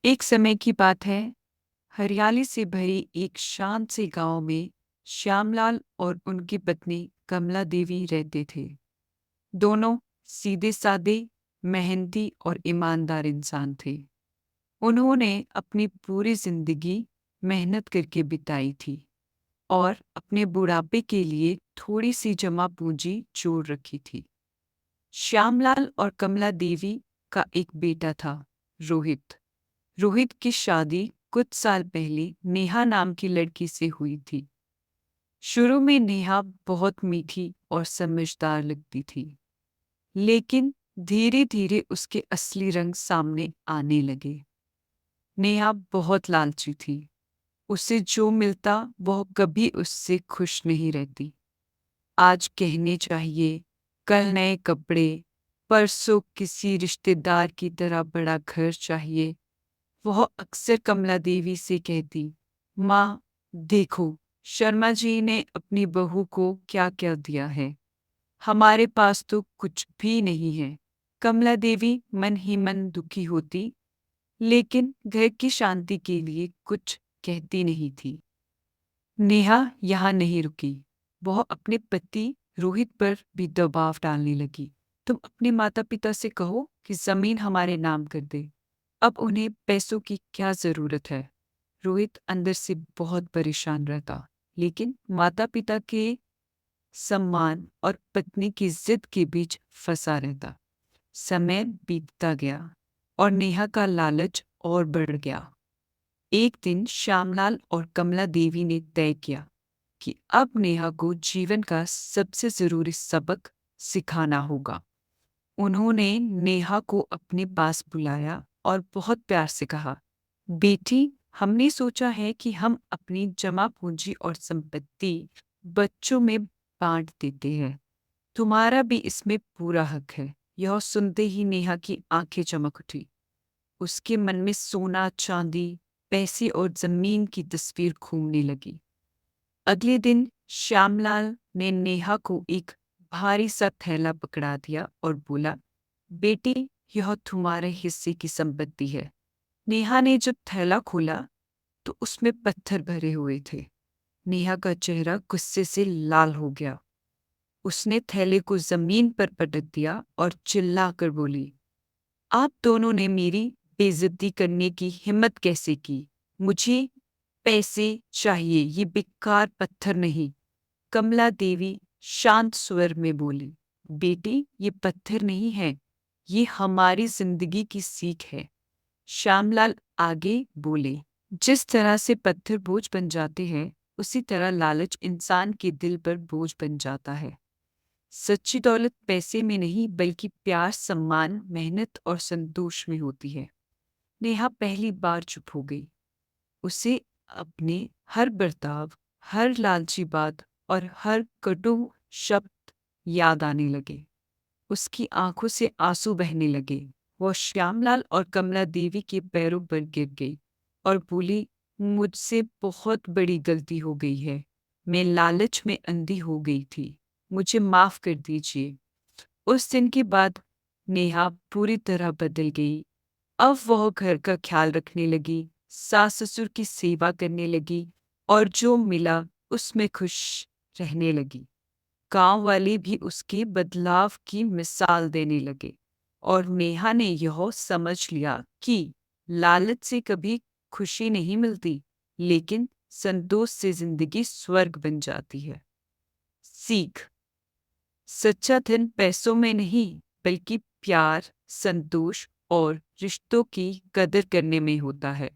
एक समय की बात है, हरियाली से भरी एक शांत से गांव में श्यामलाल और उनकी पत्नी कमला देवी रहते थे। दोनों सीधे साधे, मेहनती और ईमानदार इंसान थे। उन्होंने अपनी पूरी जिंदगी मेहनत करके बिताई थी और अपने बुढ़ापे के लिए थोड़ी सी जमा पूंजी जोड़ रखी थी। श्यामलाल और कमला देवी का एक बेटा था, रोहित। रोहित की शादी कुछ साल पहले नेहा नाम की लड़की से हुई थी। शुरू में नेहा बहुत मीठी और समझदार लगती थी, लेकिन धीरे धीरे उसके असली रंग सामने आने लगे। नेहा बहुत लालची थी। उसे जो मिलता वह कभी उससे खुश नहीं रहती। आज गहने चाहिए, कल नए कपड़े, परसों किसी रिश्तेदार की तरह बड़ा घर चाहिए। वह अक्सर कमला देवी से कहती, माँ, देखो, शर्मा जी ने अपनी बहू को क्या क्या दिया है। हमारे पास तो कुछ भी नहीं है। कमला देवी मन ही मन दुखी होती, लेकिन घर की शांति के लिए कुछ कहती नहीं थी। नेहा यहाँ नहीं रुकी। वह अपने पति रोहित पर भी दबाव डालने लगी। तुम अपने माता पिता से कहो कि जमीन हमारे नाम कर दे। अब उन्हें पैसों की क्या जरूरत है। रोहित अंदर से बहुत परेशान रहता, लेकिन माता पिता के सम्मान और पत्नी की जिद के बीच फंसा रहता। समय बीतता गया और नेहा का लालच और बढ़ गया। एक दिन श्यामलाल और कमला देवी ने तय किया कि अब नेहा को जीवन का सबसे जरूरी सबक सिखाना होगा। उन्होंने नेहा को अपने पास बुलाया और बहुत प्यार से कहा, बेटी, हमने सोचा है कि हम अपनी जमा पूंजी और संपत्ति बच्चों में बांट देते हैं। तुम्हारा भी इसमें पूरा हक है। यह सुनते ही नेहा की आंखें चमक उठी। उसके मन में सोना, चांदी, पैसे और जमीन की तस्वीर घूमने लगी। अगले दिन श्यामलाल ने नेहा को एक भारी सा थैला पकड़ा दिया और बोला, बेटी, यह तुम्हारे हिस्से की संपत्ति है। नेहा ने जब थैला खोला तो उसमें पत्थर भरे हुए थे। नेहा का चेहरा गुस्से से लाल हो गया। उसने थैले को जमीन पर पटक दिया और चिल्लाकर बोली, आप दोनों ने मेरी बेइज्जती करने की हिम्मत कैसे की। मुझे पैसे चाहिए, ये बेकार पत्थर नहीं। कमला देवी शांत स्वर में बोली, बेटी, ये पत्थर नहीं है, ये हमारी जिंदगी की सीख है। श्यामलाल आगे बोले, जिस तरह से पत्थर बोझ बन जाते हैं, उसी तरह लालच इंसान के दिल पर बोझ बन जाता है। सच्ची दौलत पैसे में नहीं, बल्कि प्यार, सम्मान, मेहनत और संतोष में होती है। नेहा पहली बार चुप हो गई। उसे अपने हर बर्ताव, हर लालची बात और हर कटु शब्द याद आने लगे। उसकी आंखों से आंसू बहने लगे। वह श्यामलाल और कमला देवी के पैरों पर गिर गई और बोली, मुझसे बहुत बड़ी गलती हो गई है। मैं लालच में अंधी हो गई थी। मुझे माफ कर दीजिए। उस दिन के बाद नेहा पूरी तरह बदल गई। अब वह घर का ख्याल रखने लगी, सास ससुर की सेवा करने लगी और जो मिला उसमें खुश रहने लगी। गांव वाले भी उसके बदलाव की मिसाल देने लगे और नेहा ने यह समझ लिया कि लालच से कभी खुशी नहीं मिलती, लेकिन संतोष से जिंदगी स्वर्ग बन जाती है। सीख: सच्चा धन पैसों में नहीं, बल्कि प्यार, संतोष और रिश्तों की कदर करने में होता है।